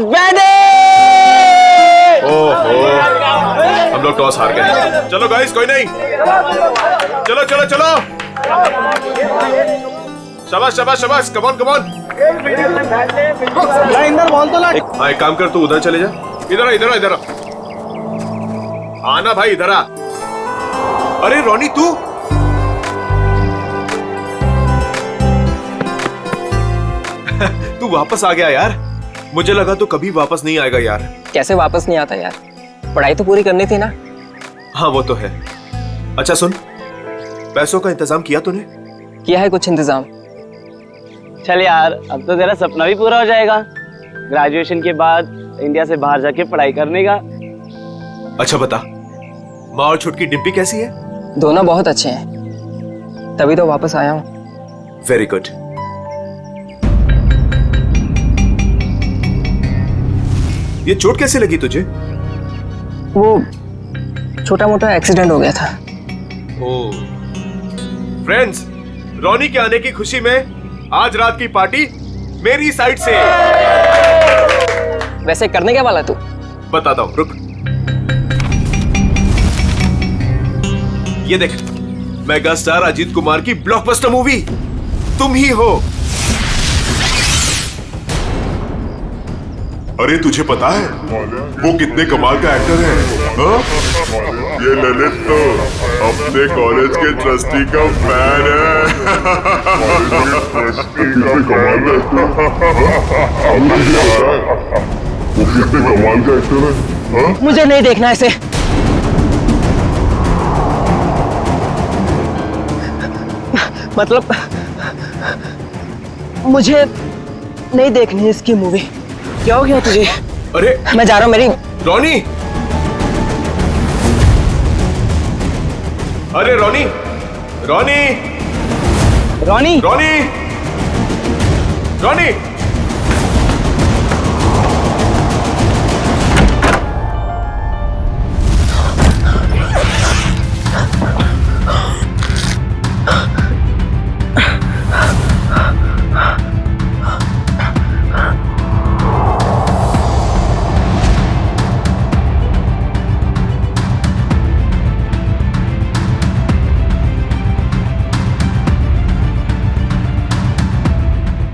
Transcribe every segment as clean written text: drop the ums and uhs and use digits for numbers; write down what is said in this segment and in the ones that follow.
बैठे। ओहो, हम लोग टॉस हार गए। चलो गाइस, कोई नहीं, चलो चलो चलो, शाबाश शाबाश शाबाश, come on come on. Inder ball तो लाट। हाँ, एक काम कर, तू उधर चले जा। इधर आ, इधर आ, इधर आ। आना भाई, इधर आ। अरे रोनी, तू तू वापस आ गया यार। मुझे लगा तू कभी वापस नहीं आएगा यार। कैसे वापस नहीं आता यार, पढ़ाई तो पूरी करनी थी ना। हाँ वो तो है। अच्छा सुन, पैसों का इंतजाम किया तूने? किया है कुछ इंतजाम। चल यार, अब तो तेरा सपना भी पूरा हो जाएगा, ग्रेजुएशन के बाद इंडिया से बाहर जाके पढ़ाई करने का। अच्छा बता, माँ और छुटकी डिम्पी कैसी है? दोनों बहुत अच्छे हैं, तभी तो वापस आया हूँ। Very good. ये चोट कैसे लगी तुझे? वो छोटा मोटा एक्सीडेंट हो गया था। ओह। फ्रेंड्स, रोनी के आने की खुशी में आज रात की पार्टी मेरी साइड से। वैसे करने क्या वाला तू? बताता हूं, रुक। ये देख, मेगा स्टार अजीत कुमार की ब्लॉकबस्टर मूवी तुम ही हो। अरे तुझे पता है वो कितने कमाल का एक्टर है? हाँ? ये ललित तो अपने कॉलेज के ट्रस्टी का फैन है। वो कितने कमाल का एक्टर है? हाँ? मुझे नहीं देखना ऐसे। मतलब मुझे नहीं देखनी इसकी मूवी। क्या हो गया तुझे? अरे मैं जा रहा हूँ। मेरी रोनी, अरे रोनी, रोनी, रोनी, रोनी, रोनी।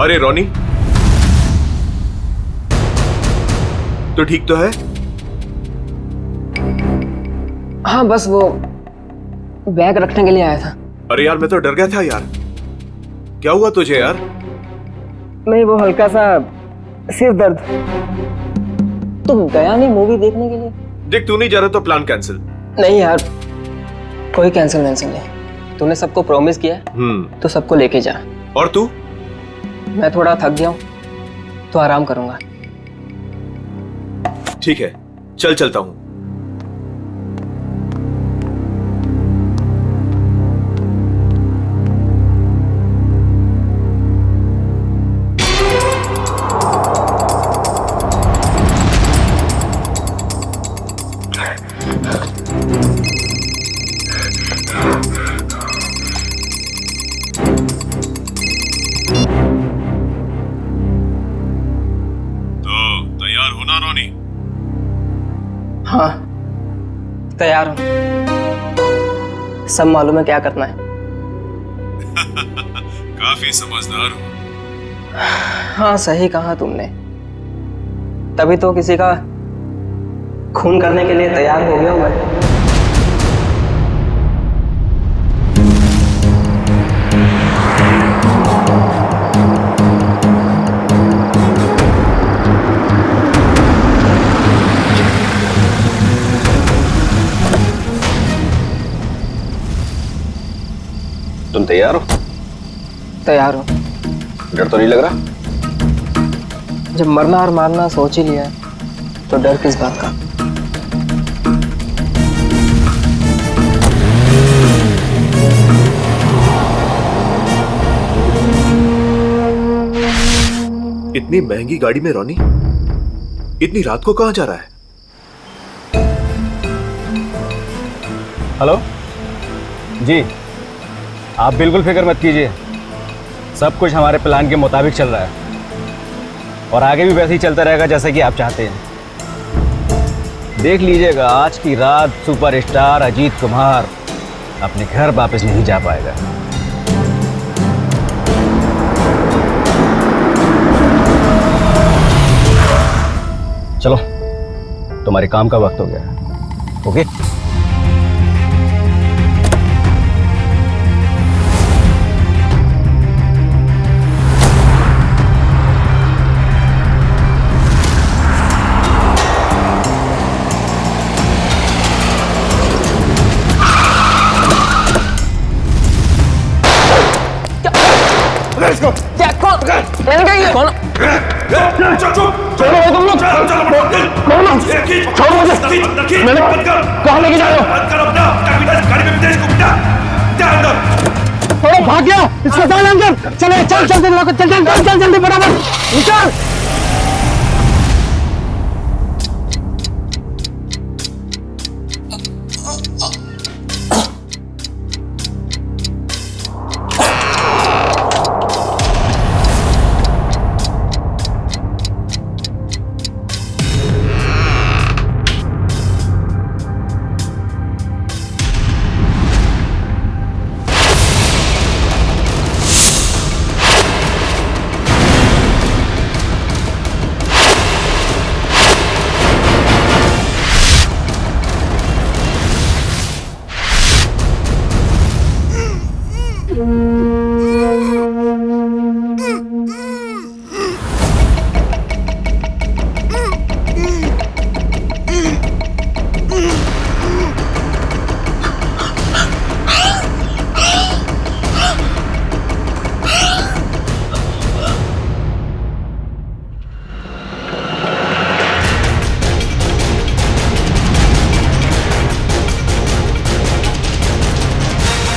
अरे रोनी, तो ठीक तो है? हाँ बस वो बैग रखने के लिए आया था। अरे यार, मैं तो डर गया था यार। क्या हुआ तुझे यार? नहीं, वो हल्का सा सिर दर्द। तुम गया नहीं मूवी देखने के लिए? देख, तू नहीं जा रहा तो प्लान कैंसिल। नहीं यार, कोई कैंसिल नहीं। तूने सबको प्रॉमिस किया है, तो सबको लेके जा। और तू? मैं थोड़ा थक गया हूँ तो आराम करूंगा। ठीक है, चल चलता हूं। हाँ तैयार हूँ, सब मालूम है क्या करना है। काफी समझदार हो। हाँ सही कहा तुमने, तभी तो किसी का खून करने के लिए तैयार हो गया हूँ मैं। तुम तैयार हो? तैयार हूँ। डर तो नहीं लग रहा? जब मरना और मारना सोच ही लिया तो डर किस बात का। इतनी महंगी गाड़ी में रोनी इतनी रात को कहां जा रहा है? हेलो जी, आप बिल्कुल फिक्र मत कीजिए, सब कुछ हमारे प्लान के मुताबिक चल रहा है। और आगे भी वैसे ही चलता रहेगा जैसे कि आप चाहते हैं। देख लीजिएगा, आज की रात सुपरस्टार अजीत कुमार अपने घर वापस नहीं जा पाएगा। चलो, तुम्हारे काम का वक्त हो गया है। ओके? भाग गया, इसको डाल अंदर। चले, चल चल चल चल चल चल जल्दी बराबर निकल।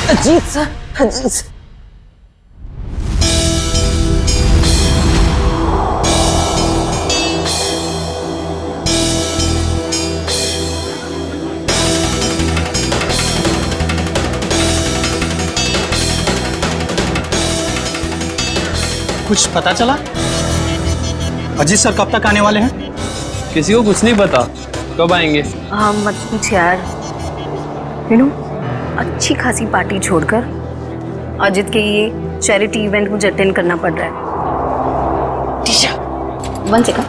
Ajit sir, Ajit sir. कुछ पता चला? अजीत सर कब तक आने वाले हैं? किसी को कुछ नहीं पता कब आएंगे। हाँ मत पूछ यार। अच्छी खासी पार्टी छोड़कर अजित के ये चैरिटी इवेंट मुझे अटेंड करना पड़ रहा है। टीशा, 1 सेकंड,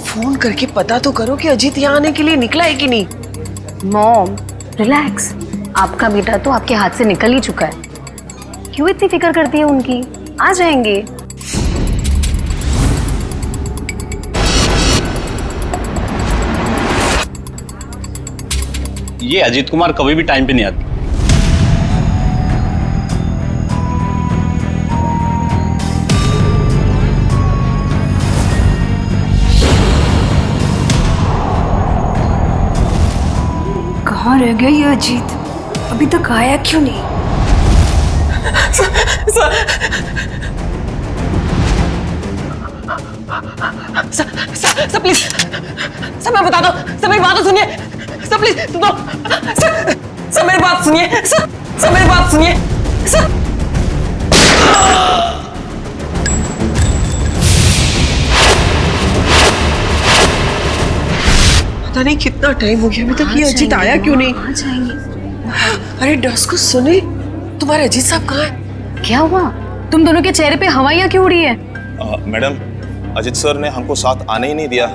फोन करके पता तो करो कि अजीत यहाँ आने के लिए निकला है कि नहीं। मॉम रिलैक्स, आपका बेटा तो आपके हाथ से निकल ही चुका है, क्यों इतनी फिक्र करती है उनकी? आ जाएंगे। ये अजीत कुमार कभी भी टाइम पे नहीं आती। कहाँ रह गया ये अजीत? अभी तक आया क्यों नहीं? सर प्लीज, सर मैं बता दो, सर मेरी बात तो सुनिए, सर प्लीज दो, सर मेरी बात सुनिए, सर मेरी बात सुनिए, सर। पता नहीं कितना टाइम हो गया, अभी तक ये अजीत आया क्यों नहीं? आ जाएंगे। अरे डस को सुने, तुम्हारे अजीत साहब कहाँ हैं? क्या हुआ? तुम दोनों के चेहरे पे हवाइयाँ क्यों उड़ी है? मैडम, अजीत सर ने हमको साथ आने ही नहीं दिया।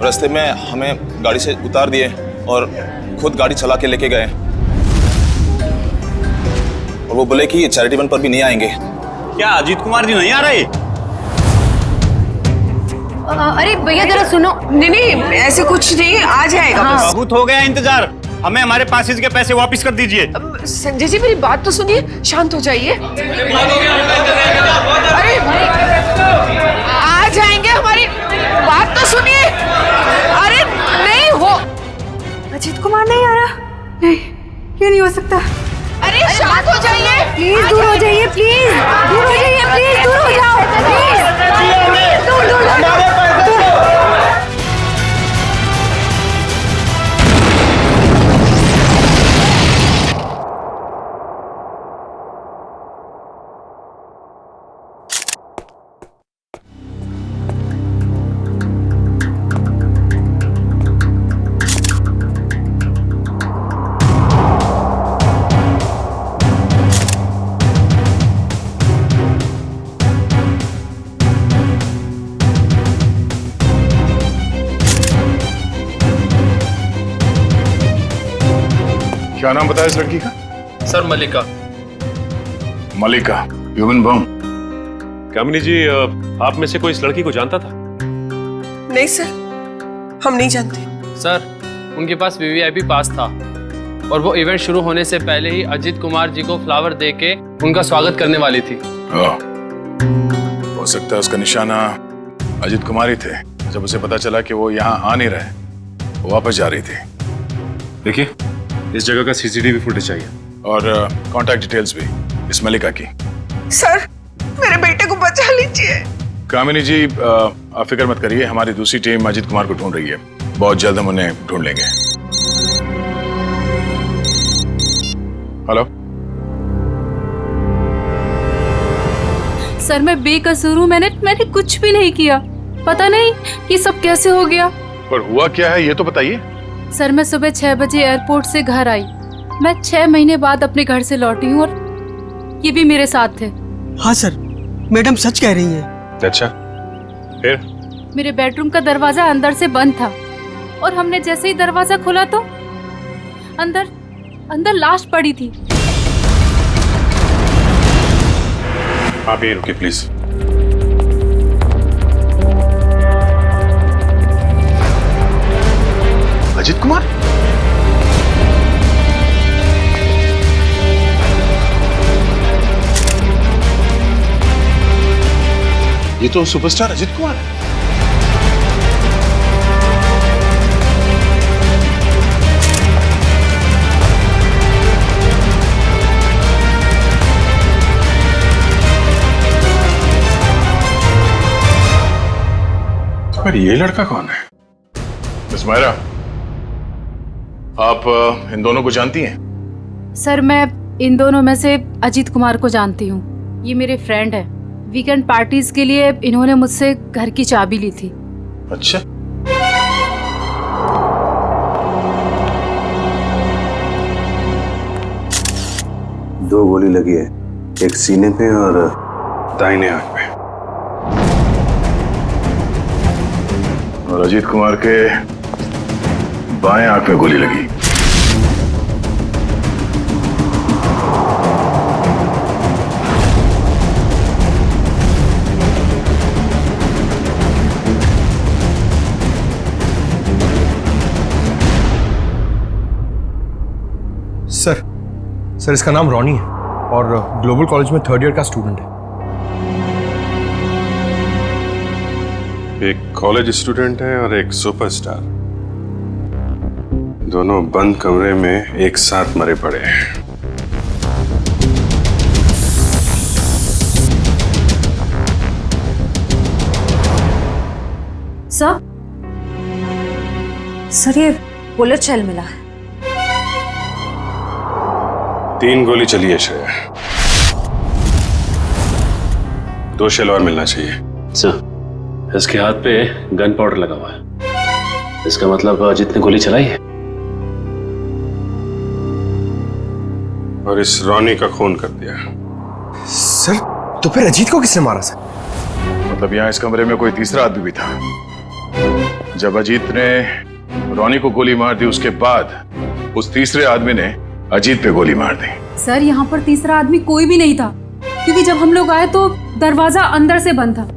रास्ते में हमें गाड़ी से उतार दिए और खुद गाड़ी चला के लेके गए, और वो बोले कि चैरिटी इवेंट पर भी नहीं आएंगे। क्या अजीत कुमार जी नहीं आ रहे? अरे भैया जरा सुनो। नहीं ऐसे कुछ नहीं, आ जाएगा बस। बहुत हो गया इंतजार, हमें हमारे पासेज के पैसे वापस कर दीजिए। संजय जी मेरी बात तो सुनिए, शांत हो जाइए। अरे आ जाएंगे, हमारी बात तो सुनिए। अरे नहीं हो, अजीत कुमार नहीं आ रहा? नहीं, ये नहीं हो सकता। अरे शांत हो जाइए, प्लीज दूर हो जाइए, प्लीज दूर हो जाइए, प्लीज दूर हो जाओ, प्लीज दूर दूर दूर। क्या नाम बताया इस लड़की का? सर मलिका। मलिका, ह्यूमन बम। कामिनी जी, आप में से कोई इस लड़की को जानता था? नहीं सर, हम नहीं जानते। सर उनके पास वीवीआईपी पास था और वो इवेंट शुरू होने से पहले ही अजीत कुमार जी को फ्लावर दे के उनका स्वागत करने वाली थी। हो सकता है उसका निशाना अजीत कुमार ही थे। जब उसे पता चला कि वो यहाँ आ नहीं रहे, वो वापस जा रही थी। देखिए, इस जगह का सीसीटीवी फुटेज चाहिए और कांटेक्ट डिटेल्स भी इस मलिका की। सर मेरे बेटे को बचा लीजिए। कामिनी जी, आप फिक्र मत करिए, हमारी दूसरी टीम अजीत कुमार को ढूंढ रही है। बहुत जल्द हम उन्हें ढूंढ लेंगे। हेलो सर, मैं बेकसूर हूँ। मैंने कुछ भी नहीं किया। पता नहीं कि सब कैसे हो गया। पर हुआ क्या है ये तो बताइए। सर मैं सुबह 6 बजे एयरपोर्ट से घर आई। मैं 6 महीने बाद अपने घर से लौटी हूँ और ये भी मेरे साथ थे। हाँ सर, मैडम सच कह रही हैं। अच्छा, फिर? मेरे बेडरूम का दरवाजा अंदर से बंद था और हमने जैसे ही दरवाजा खोला तो अंदर लाश पड़ी थी। आप यहीं रुकिए प्लीज। अजीत कुमार? ये तो सुपरस्टार अजीत कुमार है। पर ये लड़का कौन है? मिस मायरा, आप इन दोनों को जानती हैं? सर मैं इन दोनों में से अजीत कुमार को जानती हूँ। ये मेरे फ्रेंड है। वीकेंड पार्टीज के लिए इन्होंने मुझसे घर की चाबी ली थी। अच्छा, दो गोली लगी है, एक सीने पे और दाहिने आंख पे। और अजीत कुमार के बाएं आंख में गोली लगी। सर इसका नाम रॉनी है और ग्लोबल कॉलेज में 3rd ईयर का स्टूडेंट है। एक कॉलेज स्टूडेंट है और एक सुपरस्टार, दोनों बंद कमरे में एक साथ मरे पड़े हैं। सर ये बुलेट शेल मिला है। 3 गोली चली है श्रेया, 2 शेल और मिलना चाहिए। सर इसके हाथ पे गन पाउडर लगा हुआ है, इसका मतलब अजीत ने गोली चलाई है। और इस रॉनी का खून कर दिया। सर तो फिर अजीत को किसने मारा सर? मतलब यहाँ इस कमरे में कोई तीसरा आदमी भी था। जब अजीत ने रॉनी को गोली मार दी, उसके बाद उस तीसरे आदमी ने अजीत पे गोली मार दी। सर यहाँ पर तीसरा आदमी कोई भी नहीं था, क्योंकि जब हम लोग आए तो दरवाजा अंदर से बंद था।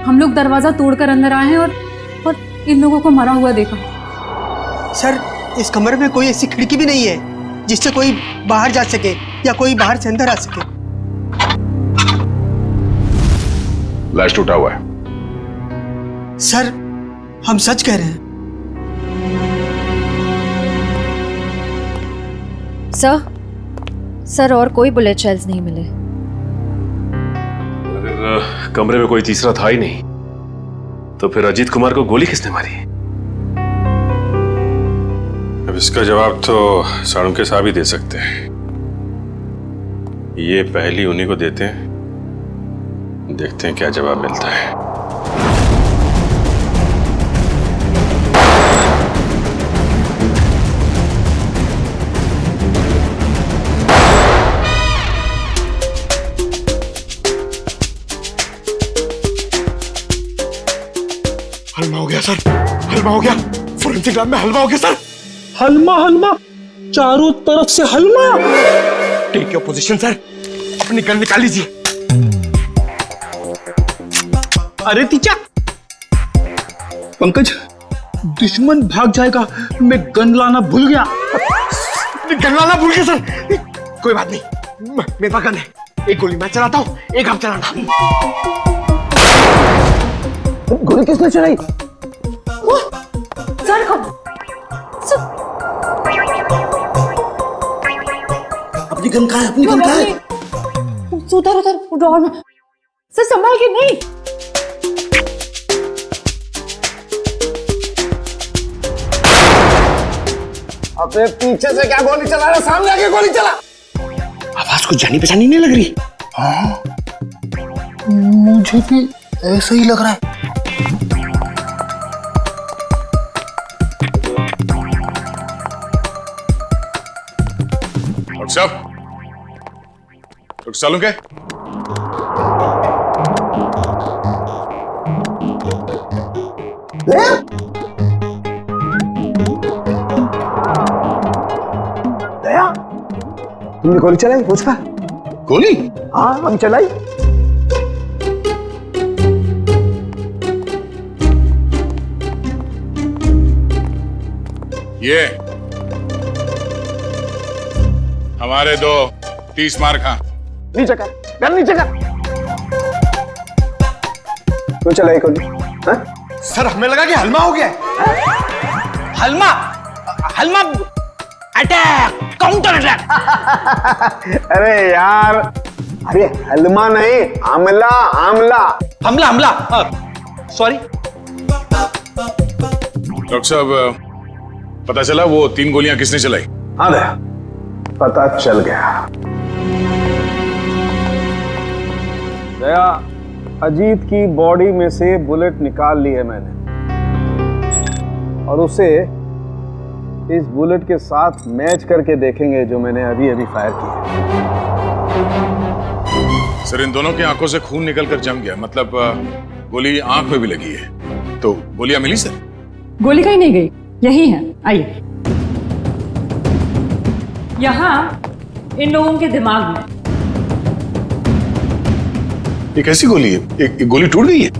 हम लोग दरवाजा तोड़कर अंदर आए हैं और इन लोगों को मरा हुआ देखा। सर इस कमरे में कोई ऐसी खिड़की भी नहीं है जिससे कोई बाहर जा सके या कोई बाहर से अंदर आ सके। लाश टूटा हुआ है। सर हम सच कह रहे हैं। सर और कोई बुलेट शेल्स नहीं मिले। अगर कमरे में कोई तीसरा था ही नहीं तो फिर अजीत कुमार को गोली किसने मारी? अब इसका जवाब तो साळुंखे साहब ही दे सकते हैं। ये पहली उन्हीं को देते हैं, देखते हैं क्या जवाब मिलता है। हलवा हो गया सर, हलवा हो गया। फोरेंसिक लैब में हलवा हो गया सर। हलमा चारों तरफ से हलवा। टेक योर पोजीशन सर, अपनी गन निकाल लीजिए। अरे तीचा, पंकज दुश्मन भाग जाएगा, मैं गन लाना भूल गया। गन लाना भूल गया सर। कोई बात नहीं, मेरे पास गन है। एक गोली मैं चलाता हूँ, एक आप चलाना। गोली किसने चलाई? सर अपनी गन कहाँ है? अपनी गन कहाँ है? उधर उधर ड्रॉअर में। सर संभाल के नहीं। अपने पीछे से क्या गोली चला रहा, सामने आके गोली चला। आवाज कुछ जानी पहचानी नहीं लग रही। हाँ, मुझे भी ऐसा ही लग रहा है। डॉक्टर साहब, डॉक्टर सालू क्या? दया, तुमने गोली चलाई? पूछा गोली? हाँ, हम चलाई। ये हमारे दो 30 मार खा। नीचे कर, गन नीचे कर। क्यों चलाई गोली? सर हमें लगा कि हलमा हो गया है। हलमा हलमा अटैक, काउंटर अटैक। अरे यार, अरे हलमा नहीं, आमला आमला। हमला हमला, सॉरी। डॉक्टर साहब, पता चला वो 3 गोलियां किसने चलाई? हाँ दया, पता चल गया। दया, अजीत की बॉडी में से बुलेट निकाल ली है मैंने, और उसे इस बुलेट के साथ मैच करके देखेंगे जो मैंने अभी अभी फायर की है। सर, इन दोनों की आंखों से खून निकलकर जम गया, मतलब गोली आंख में भी लगी है। तो गोलियां मिली सर? गोली कहीं नहीं गई, यही है। आइए, यहाँ इन लोगों के दिमाग में। ये कैसी गोली है? एक गोली टूट गई है?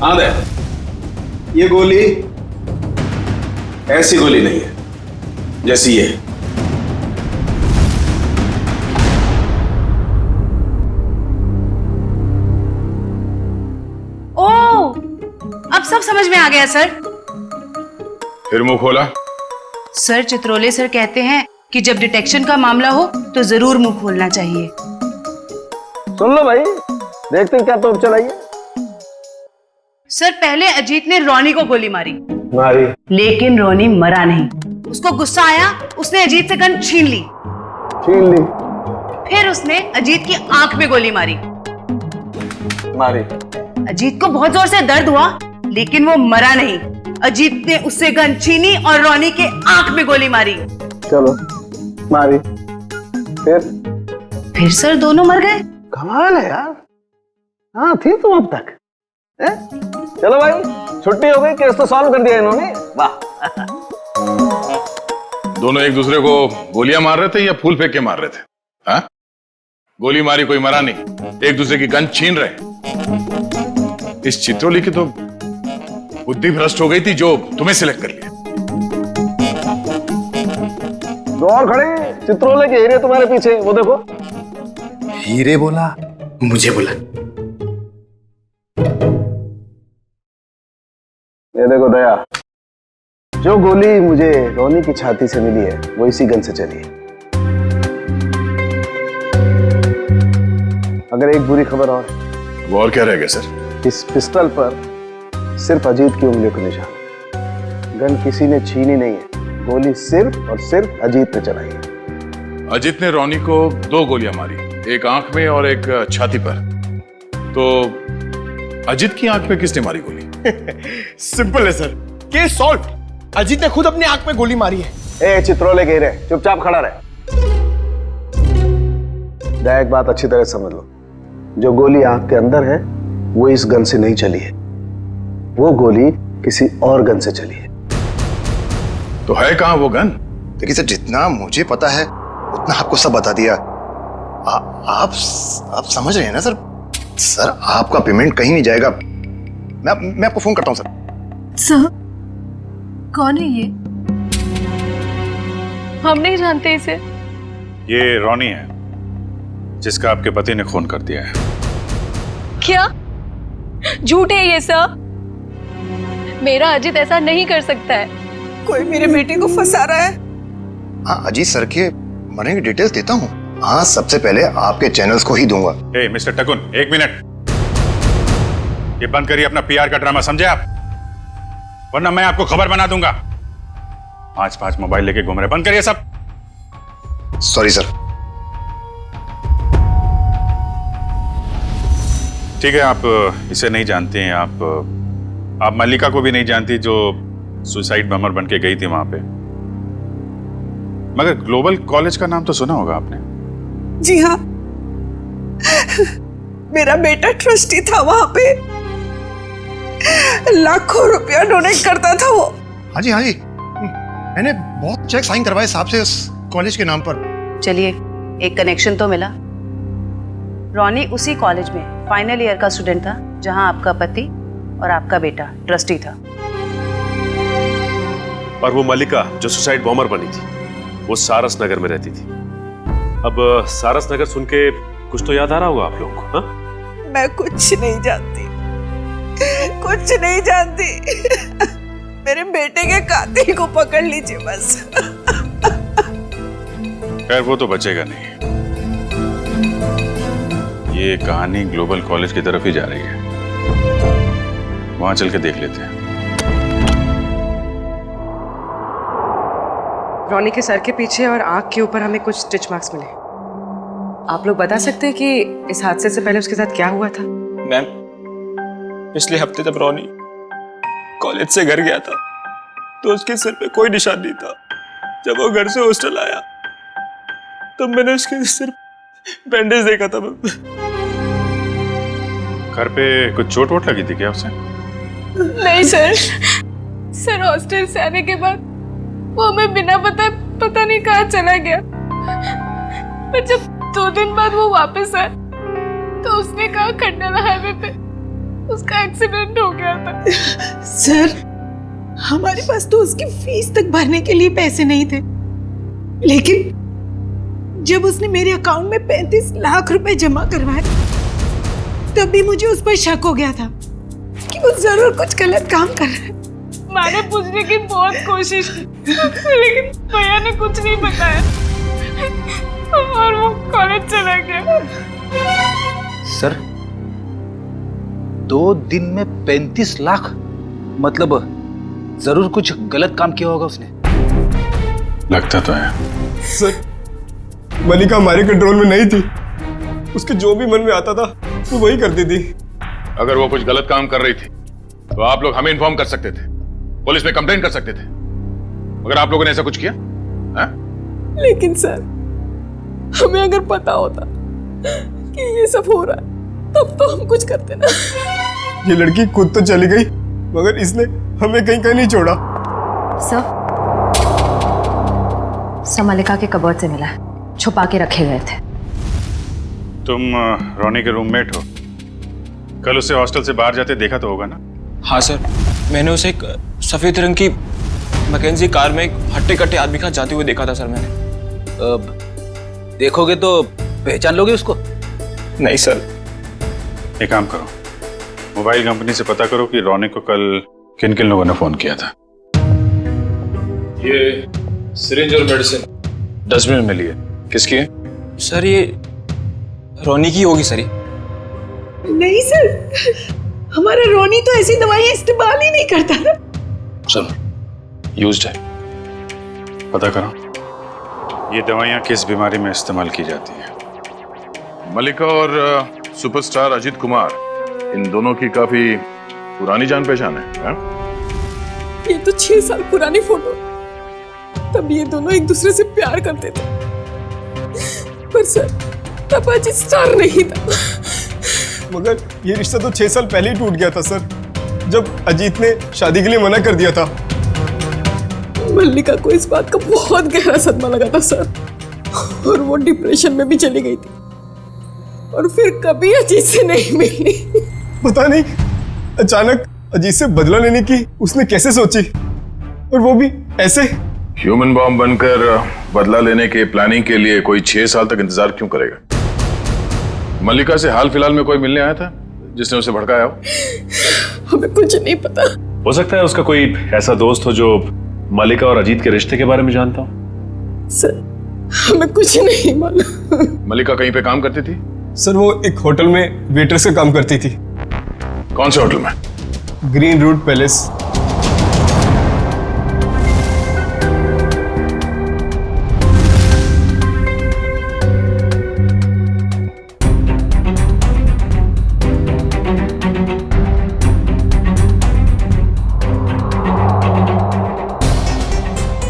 हाँ दया, ये गोली ऐसी गोली नहीं है जैसी ये। ओह, अब सब समझ में आ गया सर। फिर मुंह खोला? सर, चित्रोले सर कहते हैं कि जब डिटेक्शन का मामला हो तो जरूर मुंह खोलना चाहिए। सुन लो भाई, देखते हैं क्या तोप चलाइए। सर, पहले अजीत ने रोनी को गोली मारी, लेकिन रोनी मरा नहीं। उसको गुस्सा आया, उसने अजीत से गन छीन ली। फिर उसने अजीत की आंख में गोली मारी। अजीत को बहुत जोर से दर्द हुआ, लेकिन वो मरा नहीं। अजीत ने उससे गन छीनी और रोनी के आंख में गोली मारी। चलो, मारी। फिर सर दोनों मर गए। कमाल है यार। हाँ, थी तुम अब तक। चलो भाई, छुट्टी हो गई, केस तो सॉल्व कर दिया इन्होंने। वाह। दोनों एक दूसरे को गोलियां मार रहे थे या फूल फेंक के मार रहे थे? हाँ? गोली मारी, कोई मरा नहीं, एक दूसरे की गन छीन रहे। इस चित्रोली की तो बुद्धि भ्रष्ट हो गई थी जो तुम्हें सिलेक्ट कर लिया। दो और खड़े, चित्रोले के हीरे तुम्हारे पीछे, वो देखो। हीरे बोला, मुझे बोला। ये देखो दया, जो गोली मुझे रोनी की छाती से मिली है वो इसी गन से चली है। अगर एक बुरी खबर और, वो और क्या रह गया सर? इस पिस्टल पर सिर्फ अजीत की उंगलियों का निशान है। गन किसी ने छीनी नहीं है, गोली सिर्फ और सिर्फ अजीत ने चलाई है। अजीत ने रोनी को 2 गोलियां मारी, एक आंख में और एक छाती पर। तो अजीत की आंख में किसने मारी गोली? सिंपल है सर, केस सॉल्व। अजीत ने खुद अपनी आंख में गोली मारी है। ए चित्रोले के हीरे, चुपचाप खड़ा रहे। दया, एक बात अच्छी तरह समझ लो, जो गोली आंख के अंदर है वो इस गन से नहीं चली है, वो गोली किसी और गन से चली है। तो है कहां वो गन? देखिए सर, जितना मुझे पता है उतना आपको सब बता दिया। आप समझ रहे हैं ना सर? सर आपका पेमेंट कहीं नहीं जाएगा। मैं आपको फोन करता हूँ सर। सर, कौन है ये? हम नहीं जानते इसे। ये रोनी है, जिसका आपके पति ने खून कर दिया है। क्या? झूठ है ये सर। मेरा अजीत ऐसा नहीं कर सकता है। कोई मेरे बेटे को फंसा रहा है। हाँ, अजीत सर के मरने की डिटेल्स देता हूँ। हाँ, सबसे पहले आपके चैनल्स को ही दूंगा। ए, मिस्टर टकुन, 1 मिनट। ये बंद करिए अपना पीआर का ड्रामा, समझे आप? वरना मैं आपको खबर बना दूंगा। 5 मोबाइल लेके घूम रहे, बंद करिए सब। Sorry sir. ठीक है, आप इसे नहीं जानते हैं। आप मल्लिका को भी नहीं जानती, जो सुसाइड बमर बन के गई थी वहां पे। मगर ग्लोबल कॉलेज का नाम तो सुना होगा आपने। जी हाँ, मेरा बेटा ट्रस्टी था वहां पे। लाखों रुपया डोनेट करता था वो। हाँ जी, मैंने बहुत चेक साइन करवाए साहब से उस कॉलेज के नाम पर। चलिए, एक कनेक्शन तो मिला। रॉनी उसी कॉलेज में फाइनल ईयर का स्टूडेंट था जहां आपका पति और आपका बेटा ट्रस्टी था। और वो मल्लिका जो सुसाइड बॉम्बर बनी थी, वो सारस नगर में रहती थी। अब सारस नगर सुन के कुछ तो याद आ रहा होगा आप लोगों को। हाँ? मैं कुछ नहीं जानती, कुछ नहीं जानती। मेरे बेटे के कातिल को पकड़ लीजिए बस। खैर, वो तो बचेगा नहीं। ये कहानी ग्लोबल कॉलेज की तरफ ही जा रही है। वहां चल के देख लेते हैं। रॉनी के सर के पीछे और आंख के ऊपर हमें कुछ स्टिच मार्क्स मिले। आप लोग बता सकते हैं कि इस हादसे से पहले उसके साथ क्या हुआ था? मैम, पिछले हफ्ते जब रॉनी कॉलेज से घर गया था तो उसके सिर पे कोई निशान नहीं था। जब वो घर से हॉस्टल आया तब मैंने उसके सिर बैंडेज देखा था। घर पे कुछ चोट वोट लगी थी क्या उसे? नहीं सर, हॉस्टल से आने के बाद वो हमें बिना पता नहीं कहाँ चला गया। पर जब 2 दिन बाद वो वापस आया तो उसने कहा खंडाला हाईवे पे उसका एक्सीडेंट हो गया था। सर, हमारे पास तो उसकी फीस तक भरने के लिए पैसे नहीं थे, लेकिन जब उसने मेरे अकाउंट में 35 लाख रुपए जमा करवाए तब भी मुझे उस पर शक हो गया था कि वो जरूर कुछ गलत काम कर रहा है। मैंने पूछने की बहुत कोशिश की, लेकिन भैया ने कुछ नहीं बताया और वो कॉलेज चला गया। सर, 2 दिन में 35 लाख? मतलब जरूर कुछ गलत काम किया होगा उसने। लगता तो है। सर, मल्लिका हमारे कंट्रोल में नहीं थी। उसके जो भी मन में आता था वो वही करती थी। अगर वो कुछ गलत काम कर रही थी तो आप लोग हमें इन्फॉर्म कर सकते थे, पुलिस में कंप्लेंट कर सकते थे। मगर आप लोगों ने ऐसा कुछ किया? लेकिन सर, हमें अगर पता होता कि ये सब हो रहा है तब तो हम कुछ करते ना। ये लड़की खुद तो चली गई मगर इसने हमें कहीं नहीं छोड़ा। सर, मल्लिका के कबर्ड से मिला है, छुपा के रखे गए थे। तुम रोनी के रूममेट हो, कल उसे हॉस्टल से बाहर जाते देखा तो होगा ना? हाँ सर, मैंने उसे एक सफेद रंग की मैकेंजी कार में एक हट्टे कट्टे आदमी के साथ जाते हुए देखा था सर मैंने। देखोगे तो पहचान लोगे उसको? नहीं सर। एक काम करो, मोबाइल कंपनी से पता करो कि रोनी को कल किन किन लोगों ने फोन किया था। ये सिरिंज और मेडिसिन डस्टबिन में मिली है, किसकी है? सर, ये रोनी की होगी सर। नहीं सर, हमारा रोनी तो ऐसी दवाइयां इस्तेमाल ही नहीं करता था। चलो, यूज्ड है, पता करो ये दवाइयां किस बीमारी में इस्तेमाल की जाती है। मल्लिका और सुपरस्टार अजीत कुमार, इन दोनों की काफी पुरानी जान पहचान है। ये तो 6 साल पुरानी फोटो, तब ये दोनों एक दूसरे से प्यार करते थे। पर सर, तब अजीत स्टार नहीं था। मगर ये रिश्ता तो 6 साल पहले ही टूट गया था सर, जब अजीत ने शादी के लिए मना कर दिया था। मल्लिका को इस बात का बहुत गहरा सदमा लगा था सर, और वो डिप्रेशन में भी चली गई थी और फिर कभी अजीत से नहीं मिली। पता नहीं अचानक अजीत से बदला लेने की उसने कैसे सोची, और वो भी ऐसे। ह्यूमन बॉम्ब बनकर बदला लेने के प्लानिंग के लिए कोई 6 साल तक इंतजार क्यों करेगा? मल्लिका से हाल फिलहाल में कोई मिलने आया था जिसने उसे भड़काया हो? हमें कुछ नहीं पता। हो सकता है उसका कोई ऐसा दोस्त हो जो मल्लिका और अजीत के रिश्ते के बारे में जानता हो। सर हमें कुछ नहीं मालूम। मल्लिका कहीं पे काम करती थी? सर वो एक होटल में वेट्रेस का काम करती थी। कौन से होटल में? Green Root Palace.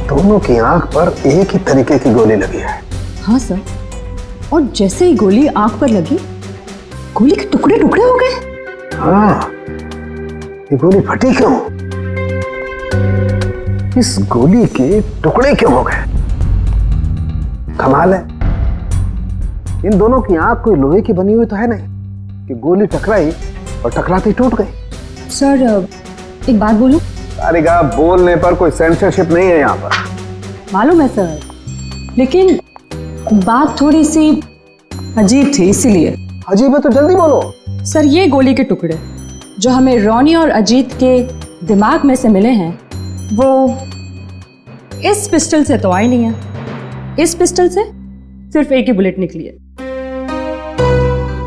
दोनों की आंख पर एक ही तरीके की गोली लगी है। हाँ सर, और जैसे ही गोली आंख पर लगी, गोली के टुकड़े टुकड़े हो गए। हाँ, ये गोली फटी क्यों? इस गोली के टुकड़े क्यों हो गए? कमाल है, इन दोनों की आंख कोई लोहे की बनी हुई तो है नहीं कि गोली टकराई और टकराती टूट गई। सर एक बात बोलूं? सारिका, बोलने पर कोई सेंसरशिप नहीं है यहाँ पर। मालूम है सर, लेकिन बात थोड़ी सी अजीब थी, इसीलिए। अजीब है तो जल्दी बोलो। सर ये गोली के टुकड़े जो हमें रोनी और अजीत के दिमाग में से मिले हैं, वो इस पिस्टल से तो आई नहीं है। इस पिस्टल से सिर्फ एक ही बुलेट निकली है,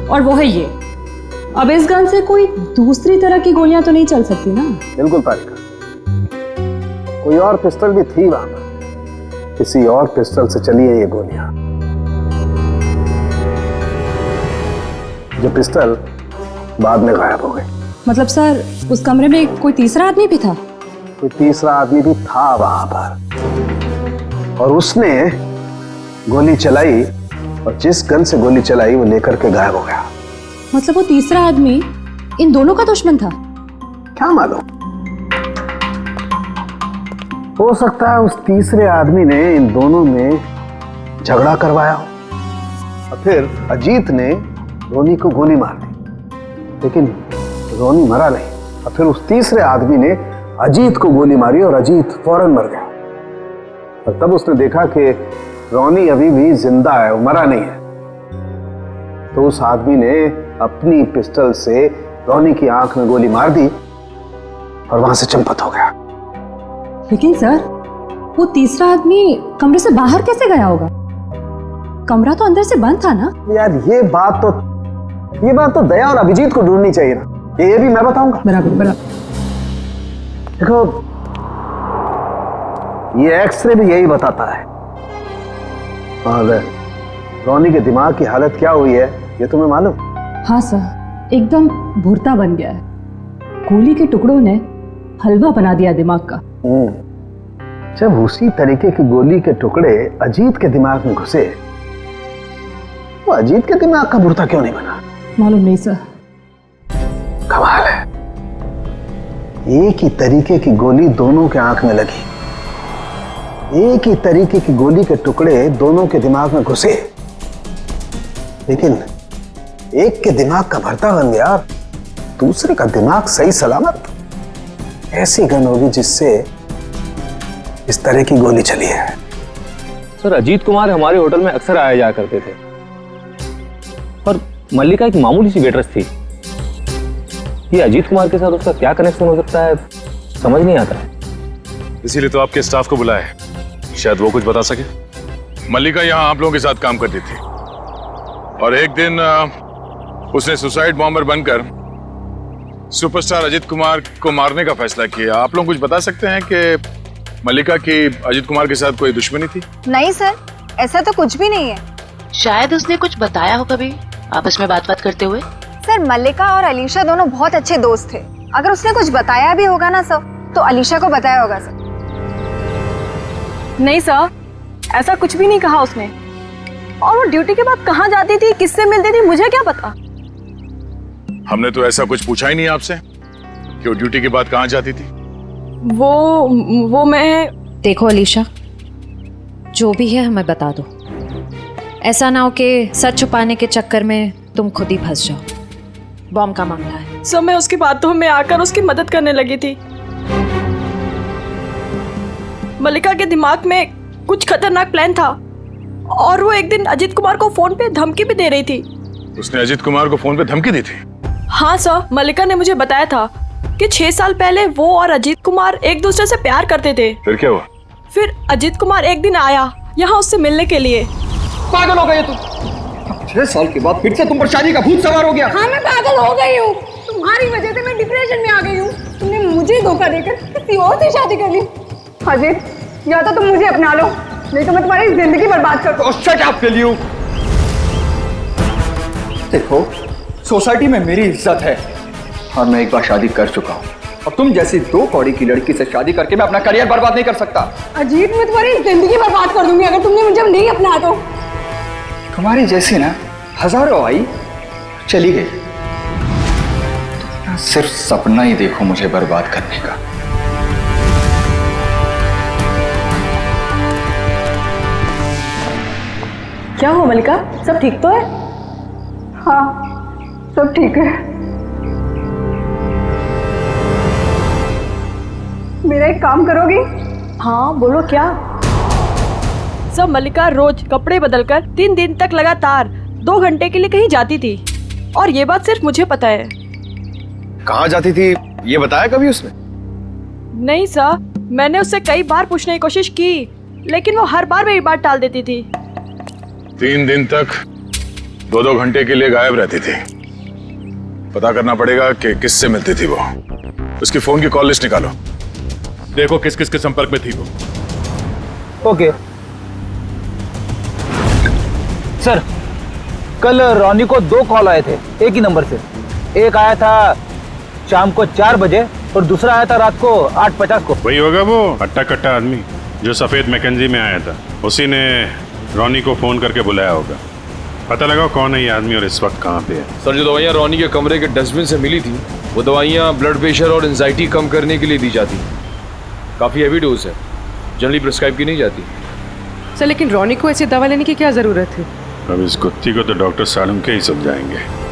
और वो है ये। अब इस गन से कोई दूसरी तरह की गोलियां तो नहीं चल सकती ना? बिल्कुल तारिका, कोई और पिस्टल भी थी वहां पर, किसी और पिस्टल से चली है ये गोलियां। जो पिस्टल बाद में गायब हो गई। मतलब सर उस कमरे में कोई तीसरा आदमी भी था? कोई तीसरा आदमी भी था वहां पर, और उसने गोली चलाई, और जिस गन से गोली चलाई वो लेकर के गायब हो गया। मतलब वो तीसरा आदमी इन दोनों का दुश्मन था? क्या मालूम, हो सकता है उस तीसरे आदमी ने इन दोनों में झगड़ा करवाया हो, और फिर अजीत ने रोनी को गोली मार दी, लेकिन रोनी मरा नहीं, और फिर उस तीसरे आदमी ने अजीत को गोली मारी और अजीत फौरन मर गया। और तब उसने देखा कि रोनी अभी भी जिंदा है, वो मरा नहीं है, तो उस आदमी ने अपनी पिस्टल से रोनी की आंख में गोली मार दी और वहां से चंपत हो गया। लेकिन सर वो तीसरा आदमी कमरे से बाहर कैसे गया होगा? कमरा तो अंदर से बंद था ना? यार ये बात तो दया और अभिजीत को ढूंढनी चाहिए ना, ये भी मैं बताऊंगा। बराबर बराबर। देखो ये एक्सरे भी यही बताता है, और रोनी के दिमाग की हालत क्या हुई है ये तुम्हें मालूम? हाँ सर, एकदम भुरता बन गया है। गोली के टुकड़ों ने हलवा बना दिया दिमाग का। जब उसी तरीके की गोली के टुकड़े अजीत के दिमाग में घुसे, वो अजीत के दिमाग का भुरता क्यों नहीं बना? मालूम नहीं सर। कमाल है, एक ही तरीके की गोली दोनों के आंख में लगी, एक ही तरीके की गोली के टुकड़े दोनों के दिमाग में घुसे, लेकिन एक के दिमाग का भरता बन गया, दूसरे का दिमाग सही सलामत। ऐसी गन होगी जिससे इस तरह की गोली चली है। सर अजीत कुमार हमारे होटल में अक्सर आया जाया करते थे, पर मल्लिका एक मामूली सी वेट्रेस थी। ये अजीत कुमार के साथ उसका क्या कनेक्शन हो सकता है समझ नहीं आता है। इसीलिए तो आपके स्टाफ को बुलाया है, शायद वो कुछ बता सके। मल्लिका यहाँ आप लोगों के साथ काम करती थी, और एक दिन उसने सुसाइड बॉम्बर बनकर सुपरस्टार अजीत कुमार को मारने का फैसला किया। आप लोग कुछ बता सकते हैं कि मल्लिका की अजीत कुमार के साथ कोई दुश्मनी थी? नहीं सर, ऐसा तो कुछ भी नहीं है। शायद उसने कुछ बताया हो कभी आपस में बात करते हुए। सर मल्लिका और अलीशा दोनों बहुत अच्छे दोस्त थे। अगर उसने कुछ बताया भी होगा ना सर, तो अलीशा को बताया होगा सर। नहीं सर, ऐसा कुछ भी नहीं कहा उसने। और वो ड्यूटी के बाद कहाँ जाती थी, किससे मिलती थी, मुझे क्या पता। हमने तो ऐसा कुछ पूछा ही नहीं आपसे कि वो ड्यूटी के बाद कहाँ जाती थी। वो मैं देखो अलीशा, जो भी है हमें बता दो। ऐसा ना हो कि सच छुपाने के चक्कर में तुम खुद ही फंस जाओ। बॉम्ब का मामला है। सर मैं उसकी बातों में आकर उसकी मदद करने लगी थी। मल्लिका के दिमाग में कुछ खतरनाक प्लान था और वो एक दिन अजीत कुमार को फोन पे धमकी भी दे रही थी। उसने अजीत कुमार को फोन पे धमकी दी थी? हाँ सर, मल्लिका ने मुझे बताया था कि 6 साल पहले वो और अजीत कुमार एक दूसरे से प्यार करते थे। फिर क्या हुआ? फिर अजीत कुमार एक दिन आया यहाँ उससे मिलने के लिए। पागल हो गई तुम? 6 साल के बाद फिर से तुम पर शादी का भूत सवार हो गया। हाँ मैं पागल हो गई हूँ, तुम्हारी वजह से मैं डिप्रेशन में आ गई हूँ। तुमने मुझे धोखा देकर किसी और से शादी कर ली। अजीत, या तो तुम मुझे अपना लो, नहीं तो मैं तुम्हारी जिंदगी बर्बाद कर दूँ। शट अप के लिए। देखो, सोसाइटी में मेरी इज्जत है और मैं एक बार शादी कर चुका हूँ और तुम जैसी 2 कौड़ी की लड़की से शादी करके मैं अपना करियर बर्बाद नहीं कर सकता। अजीत, मैं तुम्हारी जिंदगी बर्बाद कर दूंगी अगर तुमने मुझे नहीं अपना तो। तुम्हारी जैसी ना हजारों आई चली गई, तो सिर्फ सपना ही देखो मुझे बर्बाद करने का। क्या हुआ मल्लिका, सब ठीक तो है? हाँ, सब ठीक है। मेरा एक काम करोगी? हाँ बोलो क्या? सब मल्लिका रोज कपड़े बदलकर 3 दिन तक लगातार 2 घंटे के लिए कहीं जाती थी और ये बात सिर्फ मुझे पता है। कहाँ जाती थी ये बताया कभी उसने? नहीं सर, मैंने उससे कई बार पूछने की कोशिश की लेकिन वो हर बार मेरी बात टाल देती थी। 3 दिन तक 2-2 घंटे के लिए गायब रहती थी। पता करना पड़ेगा कि किससे मिलती थी वो। उसकी फोन की कॉल लिस्ट निकालो, देखो किस किस के संपर्क में थी वो। ओके सर, कल रॉनी को 2 कॉल आए थे एक ही नंबर से। एक आया था शाम को 4 बजे और दूसरा आया था रात को 8:50 को। वही होगा वो हट्टा कट्टा आदमी जो सफेद मैकेंजी में आया था। उसी ने रॉनी को फोन करके बुलाया होगा। पता लगाओ कौन है ये आदमी और इस वक्त कहाँ पे है। सर, जो दवाइयाँ रॉनी के कमरे के डस्टबिन से मिली थी वो दवाइयाँ ब्लड प्रेशर और एंजाइटी कम करने के लिए दी जाती। काफ़ी हैवी डोज है, जनरली प्रिस्क्राइब की नहीं जाती। सर लेकिन रॉनी को ऐसी दवा लेने की क्या जरूरत है? अब इस कुत्ती को तो डॉक्टर सालम के ही समझाएंगे।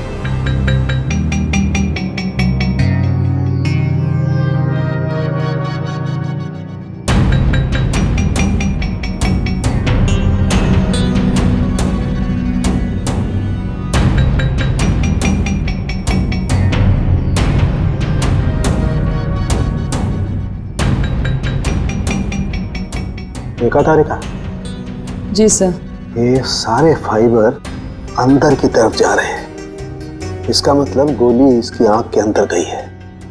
देखा तारिका? जी सर। ये सारे फाइबर अंदर की तरफ जा रहे हैं। इसका मतलब गोली इसकी आंख के अंदर गई है।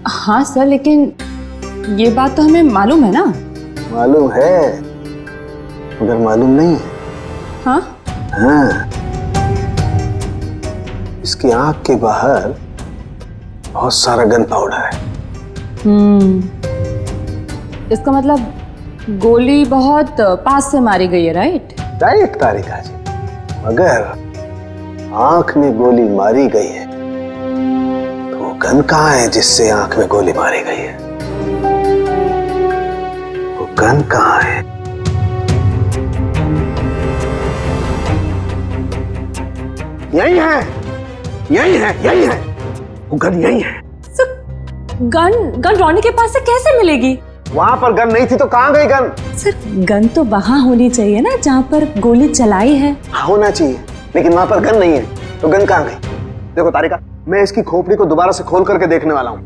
हाँ सर, लेकिन ये बात तो हमें मालूम है ना। मालूम है मगर मालूम नहीं है। हाँ हाँ, इसकी आंख के बाहर बहुत सारा गन पाउडर है। इसका मतलब गोली बहुत पास से मारी गई है, राइट? राइट तारिका जी, मगर आंख में गोली मारी गई है तो गन कहाँ है जिससे आंख में गोली मारी गई है? वो गन कहाँ है? यही है, यही है, यही है, वो गन यही है। गन रॉनी के पास से कैसे मिलेगी? वहां पर गन नहीं थी तो कहां गई गन? सर गन तो वहां होनी चाहिए ना जहां पर गोली चलाई है। होना चाहिए, लेकिन वहां पर गन नहीं है तो गन कहां गई? देखो तारिका, मैं इसकी खोपड़ी को दोबारा से खोल करके देखने वाला हूँ।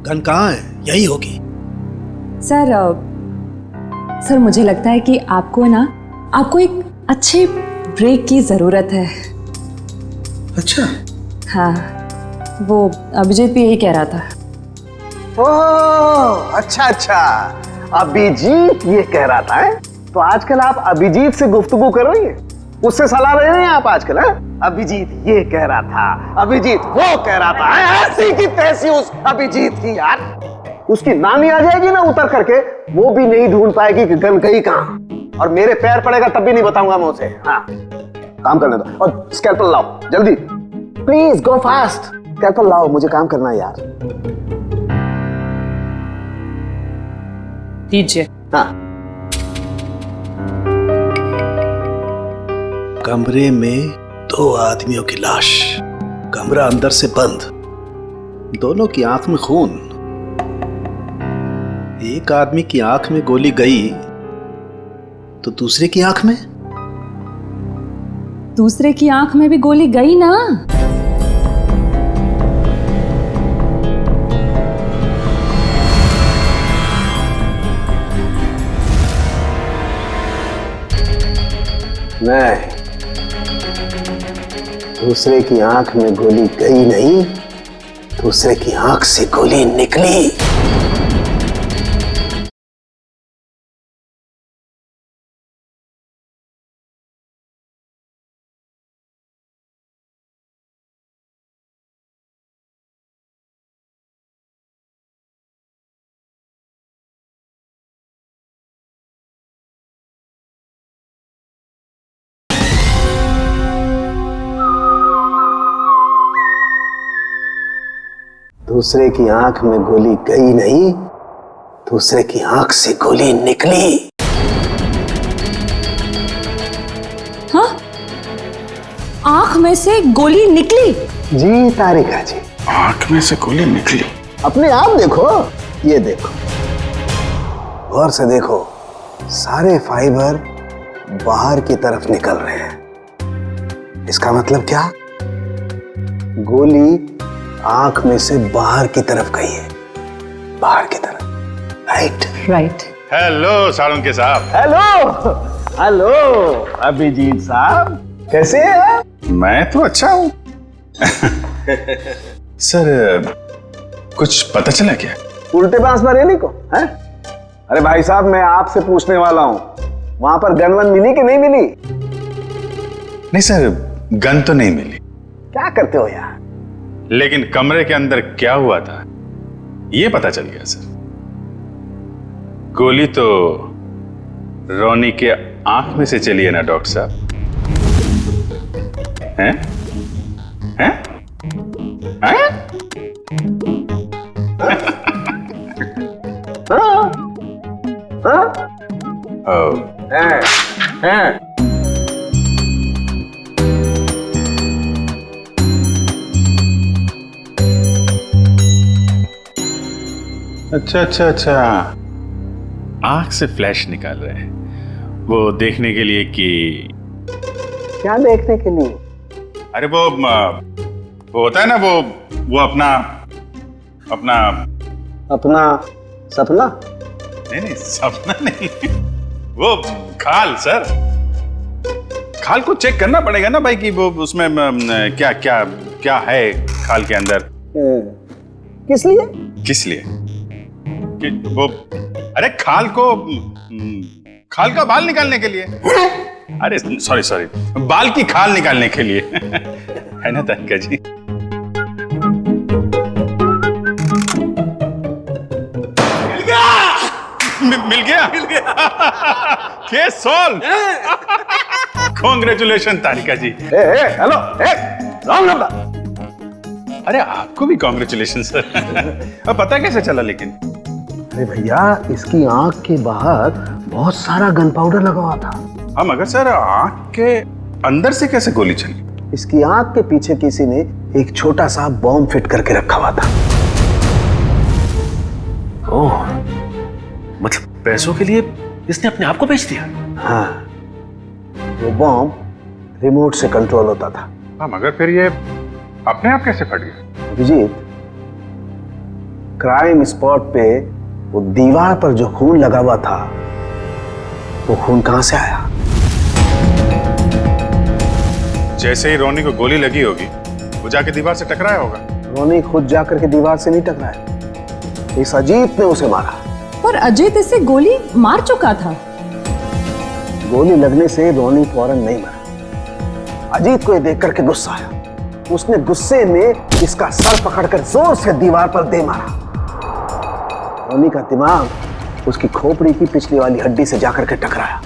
गन कहाँ है? यही होगी। सर मुझे लगता है कि आपको एक अच्छे ब्रेक की जरूरत है। अच्छा? हाँ, वो अभिजीत भी यही कह रहा था। ओह अच्छा अच्छा, अभिजीत ये कह रहा था है? तो आजकल आप अभिजीत से गुफ्तगू कर रही हैं, उससे सलाह ले रहे हैं आप आजकल? है अभिजीत ये कह रहा था, अभिजीत वो कह रहा था, ऐसी की तैसी उस अभिजीत की। यार उसकी नानी आ जाएगी ना उतर करके, वो भी नहीं ढूंढ पाएगी कि गन गई कहां, और मेरे पैर पड़ेगा तब भी नहीं बताऊंगा मैं उसे। हाँ काम करने दो, और स्कैल्पल लाओ जल्दी, प्लीज गो फास्ट। स्कैल्पल लाओ, मुझे काम करना है यार। दीजिए। हाँ कमरे में 2 आदमियों की लाश, कमरा अंदर से बंद, दोनों की आंख में खून। एक आदमी की आंख में गोली गई तो दूसरे की आंख में? दूसरे की आंख में भी गोली गई ना। नहीं, दूसरे की आंख में गोली गई नहीं, दूसरे की आंख से गोली निकली। दूसरे की आंख में गोली गई नहीं, दूसरे की आंख से गोली निकली। हाँ? आंख में से गोली निकली? जी तारिका जी, आंख में से गोली निकली। अपने आप देखो, ये देखो, गौर से देखो, सारे फाइबर बाहर की तरफ निकल रहे हैं। इसका मतलब क्या? गोली आंख में से बाहर की तरफ गई है, बाहर की तरफ। राइट। हेलो साळुंके साहब। हेलो हेलो अभिजीत साहब, कैसे हैं? मैं तो अच्छा हूँ। सर, कुछ पता चला क्या? उल्टे बांस बरेली को है? अरे भाई साहब, मैं आपसे पूछने वाला हूँ, वहां पर गन वन मिली कि नहीं मिली? नहीं सर, गन तो नहीं मिली। क्या करते हो यार? लेकिन कमरे के अंदर क्या हुआ था ये पता चल गया सर। गोली तो रोनी के आंख में से चली है ना डॉक्टर साहब? हैं? हैं? हैं? हैं? अच्छा अच्छा अच्छा, आंख से फ्लैश निकाल रहे हैं वो देखने के लिए कि क्या देखने के लिए? अरे वो होता है ना, वो अपना अपना अपना सपना? नहीं सपना नहीं, वो खाल सर, खाल को चेक करना पड़ेगा ना भाई कि वो उसमें क्या क्या क्या है खाल के अंदर। किस लिए? किस लिए? कि वो, अरे खाल का बाल निकालने के लिए। अरे सॉरी, बाल की खाल निकालने के लिए। है ना तारिका जी? मिल गया case solve. Congratulation Tarika ji. Hello, wrong number. अरे आपको भी कांग्रेचुलेशन सर। अब पता कैसे चला लेकिन? अरे भैया, इसकी आंख के बाहर बहुत सारा गन पाउडर लगा हुआ था। हाँ मगर सर, आंख के अंदर से कैसे गोली चली? इसकी आंख के पीछे किसी ने एक छोटा सा बॉम्ब फिट करके रखा हुआ था। ओह, मतलब पैसों के लिए इसने अपने आप को बेच दिया? हाँ, वो बॉम्ब रिमोट से कंट्रोल होता था। हाँ मगर फिर ये अपने आप कैसे फट गया? अभिजीत, क्राइम स्पॉट पे वो दीवार पर जो खून लगा हुआ था, वो खून कहां से आया? जैसे ही रोनी को गोली लगी होगी, वो जाके दीवार से टकराया होगा। रोनी खुद जाकर के दीवार से नहीं टकराया, इस अजीत ने उसे मारा। पर अजीत इसे गोली मार चुका था। गोली लगने से रोनी फौरन नहीं मरा। अजीत को ये देख करके गुस्सा आया, उसने गुस्से में इसका सर पकड़कर जोर से दीवार पर दे मारा। रोनी का दिमाग उसकी खोपड़ी की पिछली वाली हड्डी से जाकर के टकराया।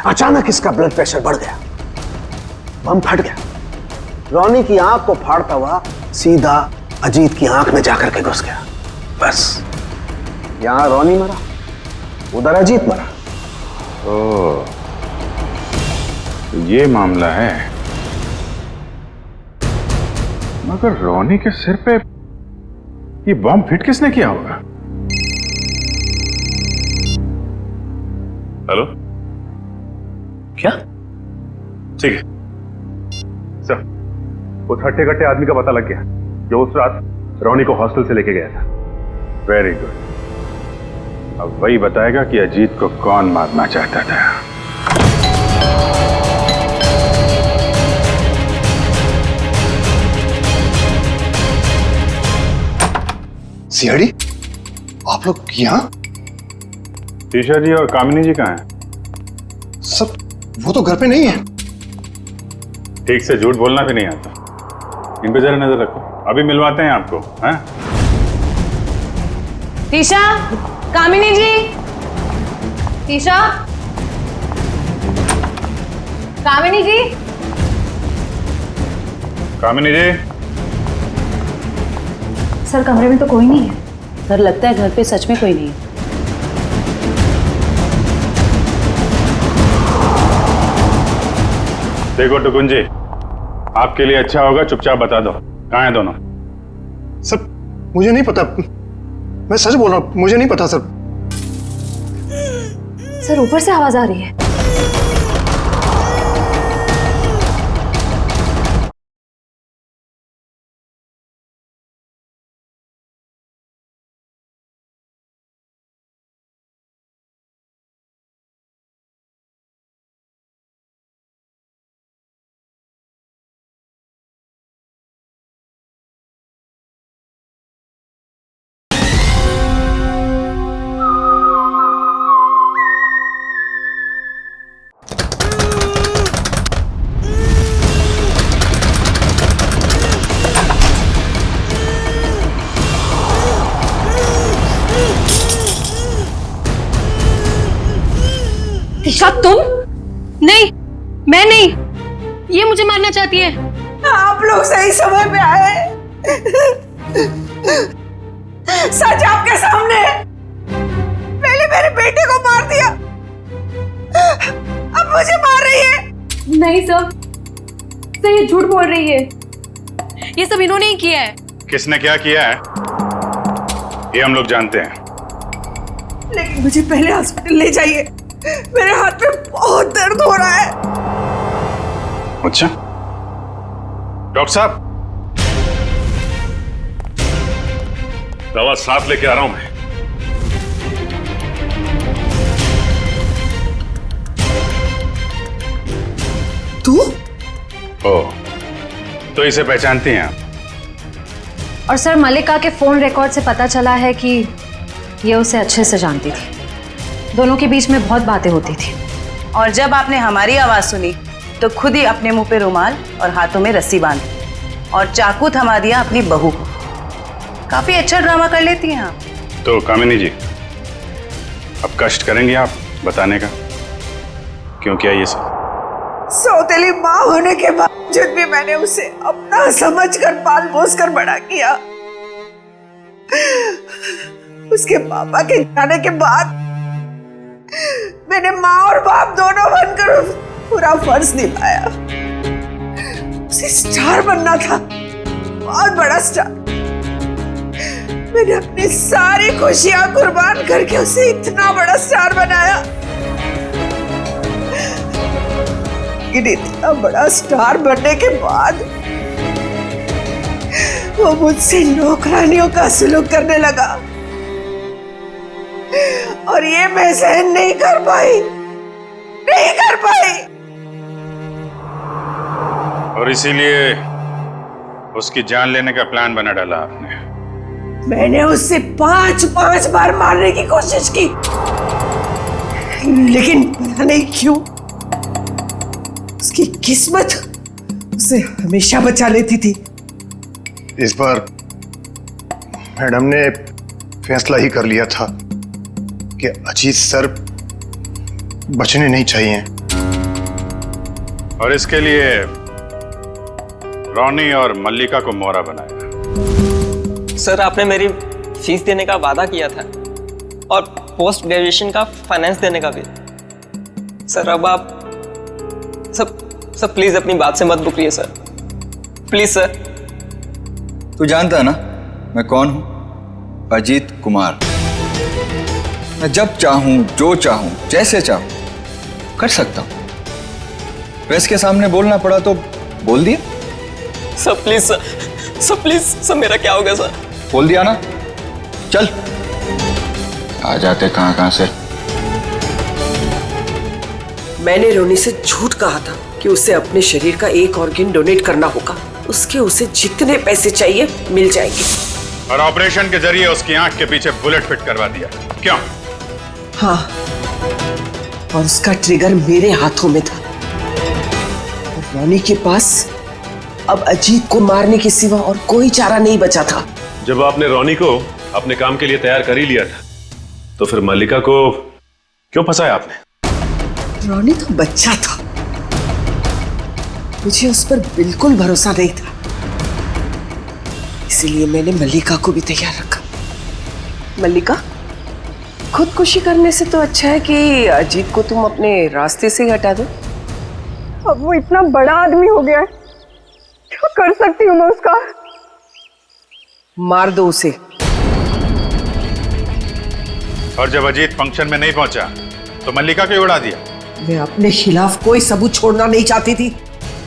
अचानक इसका ब्लड प्रेशर बढ़ गया, बम फट गया। रोनी की आंख को फाड़ता हुआ सीधा अजीत की आंख में जाकर के घुस गया। बस, यहां रोनी मरा, उधर अजीत मरा। ओह, तो ये मामला है। मगर रोनी के सिर पे ये बॉम्ब फिट किसने किया होगा? हेलो, क्या? ठीक है सर, उस हट्टे कट्टे आदमी का पता लग गया जो उस रात रोनी को हॉस्टल से लेके गया था। Very good. अब वही बताएगा कि अजीत को कौन मारना चाहता था। सीआईडी, आप लोग यहाँ? टीशा जी और कामिनी जी कहाँ हैं? सब वो तो घर पे नहीं है। ठीक से झूठ बोलना भी नहीं आता। इन पे जरा नजर रखो, अभी मिलवाते हैं आपको। हैं? टीशा, कामिनी जी, टीशा, कामिनी जी, कामिनी जी। सर कमरे में तो कोई नहीं है। सर लगता है घर पे सच में कोई नहीं है। देखो टुकुन जी, आपके लिए अच्छा होगा चुपचाप बता दो कहाँ हैं दोनों। सर मुझे नहीं पता, मैं सच बोल रहा हूँ, मुझे नहीं पता सर। सर ऊपर से आवाज आ रही है। टीशा, तुम? नहीं, मैं नहीं। ये मुझे मारना चाहती है। आप लोग सही समय पे आए। सच आपके सामने है। पहले मेरे बेटे को मार दिया, अब मुझे मार रही है। नहीं सर, सर ये झूठ बोल रही है। ये सब इन्होंने ही किया है। किसने क्या किया है ये हम लोग जानते हैं। लेकिन मुझे पहले हॉस्पिटल ले जाइए, मेरे हाथ में बहुत दर्द हो रहा है। अच्छा डॉक्टर साहब, दवा साफ लेके आ रहा हूं मैं। तू? ओह, तो इसे पहचानती हैं आप? और सर मल्लिका के फोन रिकॉर्ड से पता चला है कि ये उसे अच्छे से जानती थी। दोनों के बीच में बहुत बातें होती थी। और जब आपने हमारी आवाज सुनी तो खुद ही अपने मुंह पे रुमाल और हाथों में रस्सी बांधी और चाकू थमा दिया अपनी बहू को। काफी अच्छा ड्रामा कर लेती हैं आप। तो कामिनी जी, अब कष्ट करेंगे आप बताने का, क्यों किया ये सब? सौतेली माँ होने के बावजूद भी मैंने उसे अपना समझकर पाल पोस कर बड़ा किया। उसके पापा के जाने के बाद मैंने माँ और बाप दोनों बनकर पूरा फर्ज निभाया। उसे स्टार बनना था, बहुत बड़ा स्टार। मैंने अपनी सारी खुशियां कुर्बान करके उसे इतना बड़ा स्टार बनाया। लेकिन इतना बड़ा स्टार बनने के बाद वो मुझसे नौकरानियों का सलूक करने लगा और ये मैं सहन नहीं कर पाई। और इसीलिए उसकी जान लेने का प्लान बना डाला आपने। मैंने उससे 5 बार मारने की कोशिश की, लेकिन पता नहीं क्यों उसकी किस्मत उसे हमेशा बचा लेती थी। इस बार मैडम ने फैसला ही कर लिया था कि अजीत सर बचने नहीं चाहिए। और इसके लिए रोनी और मल्लिका को मोहरा बनाया। सर आपने मेरी फीस देने का वादा किया था और पोस्ट ग्रेजुएशन का फाइनेंस देने का भी। सर अब आप सब सर प्लीज अपनी बात से मत बुकरिए सर, प्लीज सर। तू जानता है ना मैं कौन हूं? अजीत कुमार। मैं जब चाहूं, जो चाहूं, जैसे चाहूं कर सकता हूं। प्रेस के सामने बोलना पड़ा तो बोल दिया। Sir please sir, sir please sir, मेरा क्या हो गया सर? बोल दिया ना, चल। आ जाते कहां से। मैंने रोनी से झूठ कहा था कि उसे अपने शरीर का एक ऑर्गन डोनेट करना होगा, उसके उसे जितने पैसे चाहिए मिल जाएंगे। और ऑपरेशन के जरिए उसकी आंख के पीछे बुलेट फिट करवा दिया, क्यों? हाँ, और उसका ट्रिगर मेरे हाथों में था। और रोनी के पास अब अजीत को मारने के सिवा और कोई चारा नहीं बचा था। जब आपने रोनी को अपने काम के लिए तैयार कर ही लिया था, तो फिर मल्लिका को क्यों फंसाया आपने? रोनी तो बच्चा था, मुझे उस पर बिल्कुल भरोसा नहीं था, इसीलिए मैंने मल्लिका को भी तैयार रखा। मल्लिका, खुदकुशी करने से तो अच्छा है कि अजीत को तुम अपने रास्ते से हटा दो। अब वो इतना बड़ा आदमी हो गया है, क्या कर सकती हूँ मैं उसका? मार दो उसे। और जब अजीत फंक्शन में नहीं पहुंचा तो मल्लिका क्यों उड़ा दिया? मैं अपने खिलाफ कोई सबूत छोड़ना नहीं चाहती थी।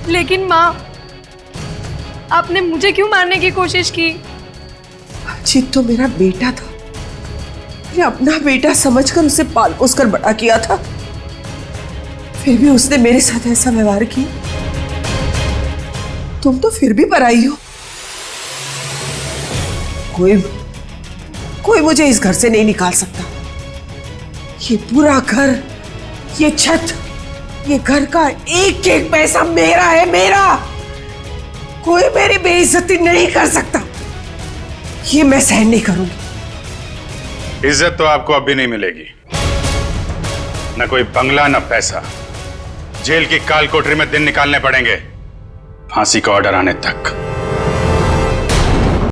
लेकिन माँ, आपने मुझे क्यों मारने की कोशिश की? अजीत तो मेरा बेटा था, मैं अपना बेटा समझकर उसे पाल पोस कर बड़ा किया था, फिर भी उसने मेरे साथ ऐसा व्यवहार किया। तुम तो फिर भी पराई हो। कोई मुझे इस घर से नहीं निकाल सकता। ये पूरा घर, ये छत, ये घर का एक एक पैसा मेरा है, मेरा। कोई मेरी बेइज्जती नहीं कर सकता, ये मैं सहन नहीं करूंगी। इज्जत तो आपको अब भी नहीं मिलेगी, न कोई बंगला न पैसा। जेल की काल कोठरी में दिन निकालने पड़ेंगे, फांसी का ऑर्डर आने तक।